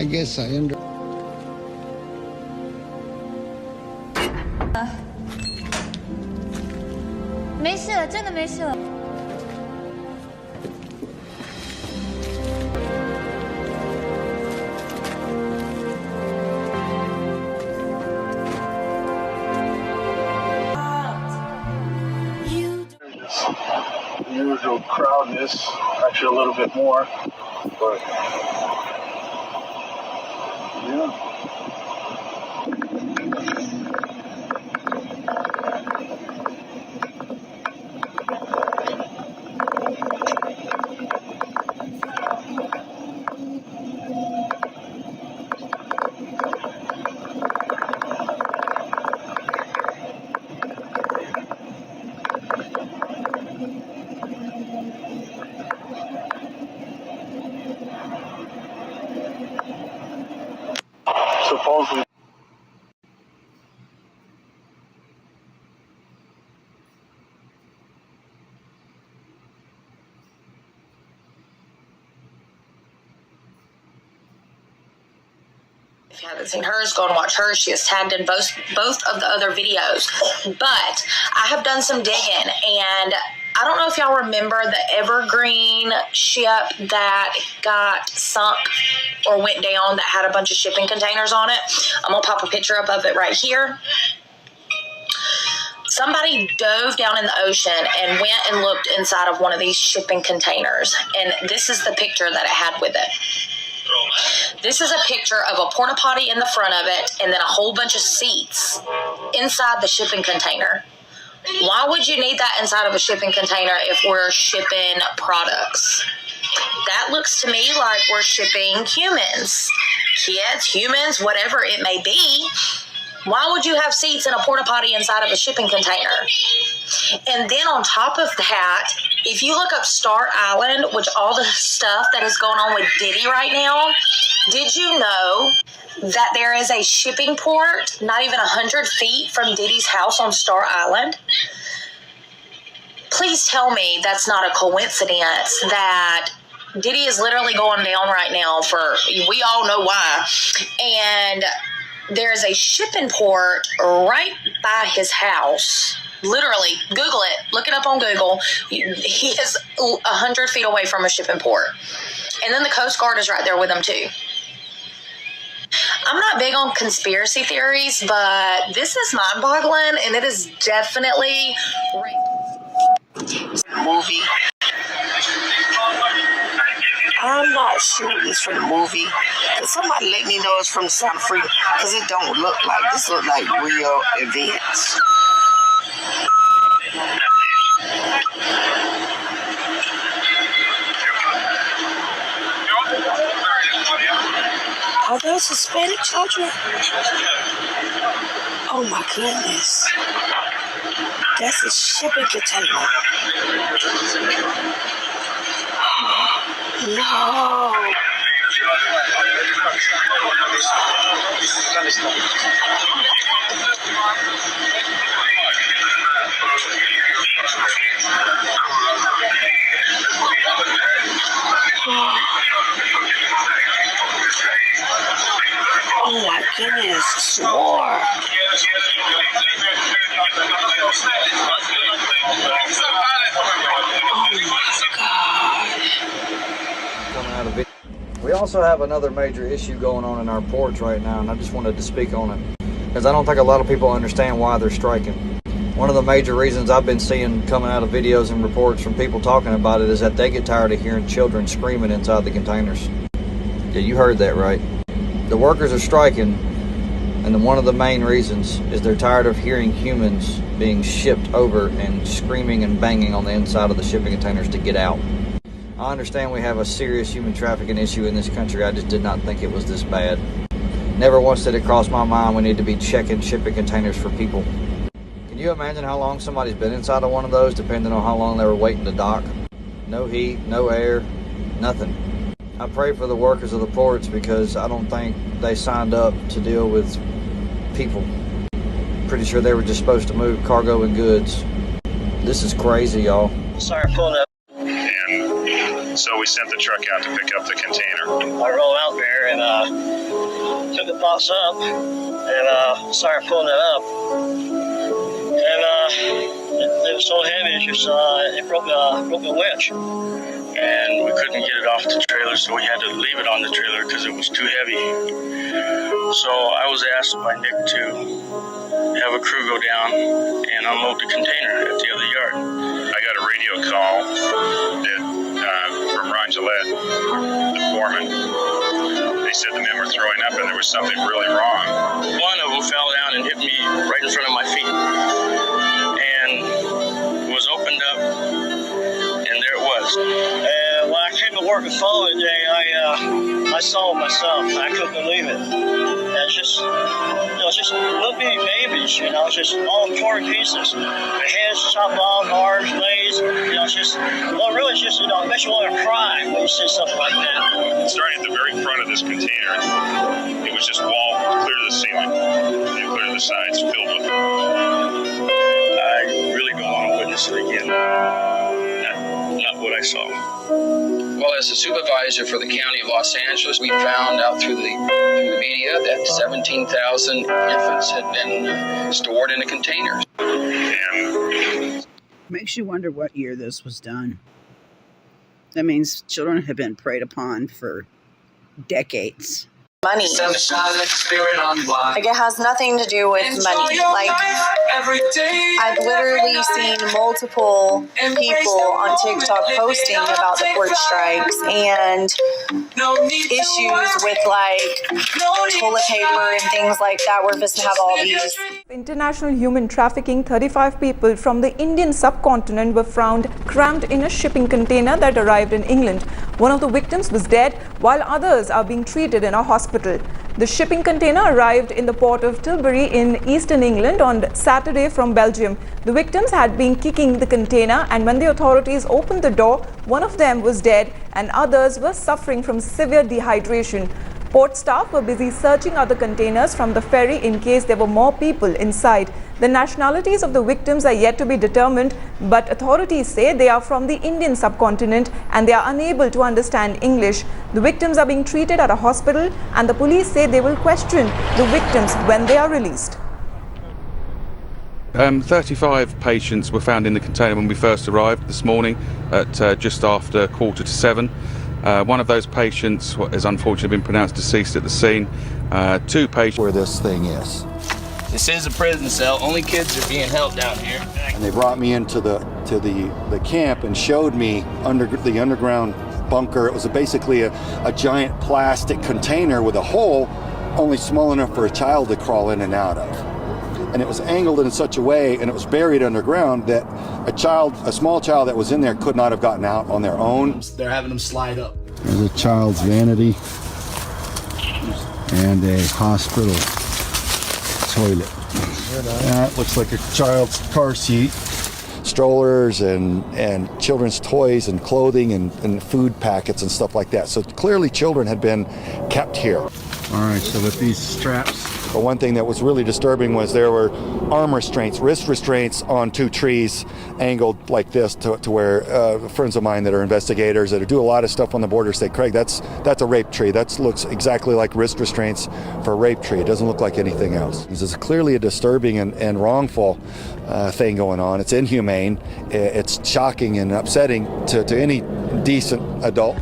I guess I understand. 没事了，真的没事了。Usual crowdness, actually a little bit more, but yeah. Supposedly. If you haven't seen hers, go and watch hers. She is tagged in both of the other videos. But I have done some digging, and I don't know if y'all remember the Evergreen ship that got sunk or went down that had a bunch of shipping containers on it. I'm going to pop a picture up of it right here. Somebody dove down in the ocean and went and looked inside of one of these shipping containers. And this is the picture that it had with it. This is a picture of a porta potty in the front of it and then a whole bunch of seats inside the shipping container. Why would you need that inside of a shipping container if we're shipping products? That looks to me like we're shipping humans, kids, humans, whatever it may be. Why would you have seats in a porta potty inside of a shipping container? And then on top of that, if you look up Star Island, which all the stuff that is going on with Diddy right now, did you know that there is a shipping port not even 100 feet from Diddy's house on Star Island? Please tell me that's not a coincidence that Diddy is literally going down right now for, we all know why. And there's a shipping port right by his house. Literally, Google it. Look it up on Google. He is 100 feet away from a shipping port. And then the Coast Guard is right there with him, too. I'm not big on conspiracy theories, but this is mind-boggling, and it is definitely movie. I'm not sure it's from the movie. Can somebody let me know it's from South Africa? Because it don't look like this. Look like real events. Are those Hispanic children? Oh my goodness. That's a shipping container. No. Oh my goodness, swore. We also have another major issue going on in our ports right now, and I just wanted to speak on it because I don't think a lot of people understand why they're striking. One of the major reasons I've been seeing coming out of videos and reports from people talking about it is that they get tired of hearing children screaming inside the containers. Yeah, you heard that right. The workers are striking, and one of the main reasons is they're tired of hearing humans being shipped over and screaming and banging on the inside of the shipping containers to get out. I understand we have a serious human trafficking issue in this country. I just did not think it was this bad. Never once did it cross my mind we need to be checking shipping containers for people. Can you imagine how long somebody's been inside of one of those, depending on how long they were waiting to dock? No heat, no air, nothing. I pray for the workers of the ports because I don't think they signed up to deal with people. Pretty sure they were just supposed to move cargo and goods. This is crazy, y'all. Sorry, pulling up. So we sent the truck out to pick up the container. I rolled out there and took the box up and started pulling it up. And it was so heavy, it broke the winch. And we couldn't get it off the trailer, so we had to leave it on the trailer because it was too heavy. So I was asked by Nick to have a crew go down and unload the container at the other yard. I got a radio call from Ron Gillette, the foreman. They said the men were throwing up and there was something really wrong. One of them fell down and hit me right in front of my feet. And was opened up, and there it was. And when I came to work the following day, I saw it myself. I couldn't believe it. And it's just little bitty babies, just all torn pieces. The heads chopped off, arms, legs, really just, it makes you want to cry when you see something like that. Starting at the very front of this container, it was just wall clear to the ceiling and clear to the sides, filled with it. I really don't want to witness it again. Not what I saw. Well, as a supervisor for the County of Los Angeles, we found out through the media that 17,000 infants had been stored in the containers. And makes you wonder what year this was done. That means children have been preyed upon for decades. Money. Like, it has nothing to do with money. Like, I've literally seen multiple people on TikTok posting about the port strikes and issues with, like, toilet paper and things like that. We're supposed to have all these. International human trafficking, 35 people from the Indian subcontinent were found crammed in a shipping container that arrived in England. One of the victims was dead, while others are being treated in a hospital. The shipping container arrived in the port of Tilbury in eastern England on Saturday from Belgium. The victims had been kicking the container, and when the authorities opened the door, one of them was dead and others were suffering from severe dehydration. Port staff were busy searching other containers from the ferry in case there were more people inside. The nationalities of the victims are yet to be determined, but authorities say they are from the Indian subcontinent and they are unable to understand English. The victims are being treated at a hospital, and the police say they will question the victims when they are released. 35 patients were found in the container when we first arrived this morning at just after 6:45. One of those patients has unfortunately been pronounced deceased at the scene. 2 patients... Where this thing is. This is a prison cell. Only kids are being held down here. And they brought me into the camp and showed me the underground bunker. It was basically a giant plastic container with a hole only small enough for a child to crawl in and out of. And it was angled in such a way, and it was buried underground, that a small child that was in there could not have gotten out on their own. They're having them slide up. There's a child's vanity and a hospital toilet. That looks like a child's car seat. Strollers and children's toys and clothing and food packets and stuff like that. So clearly children had been kept here. All right, so with these straps. But one thing that was really disturbing was there were arm restraints, wrist restraints on 2 trees angled like this to where friends of mine that are investigators that do a lot of stuff on the border say, Craig, that's a rape tree. That looks exactly like wrist restraints for a rape tree. It doesn't look like anything else. This is clearly a disturbing and wrongful thing going on. It's inhumane. It's shocking and upsetting to any decent adult.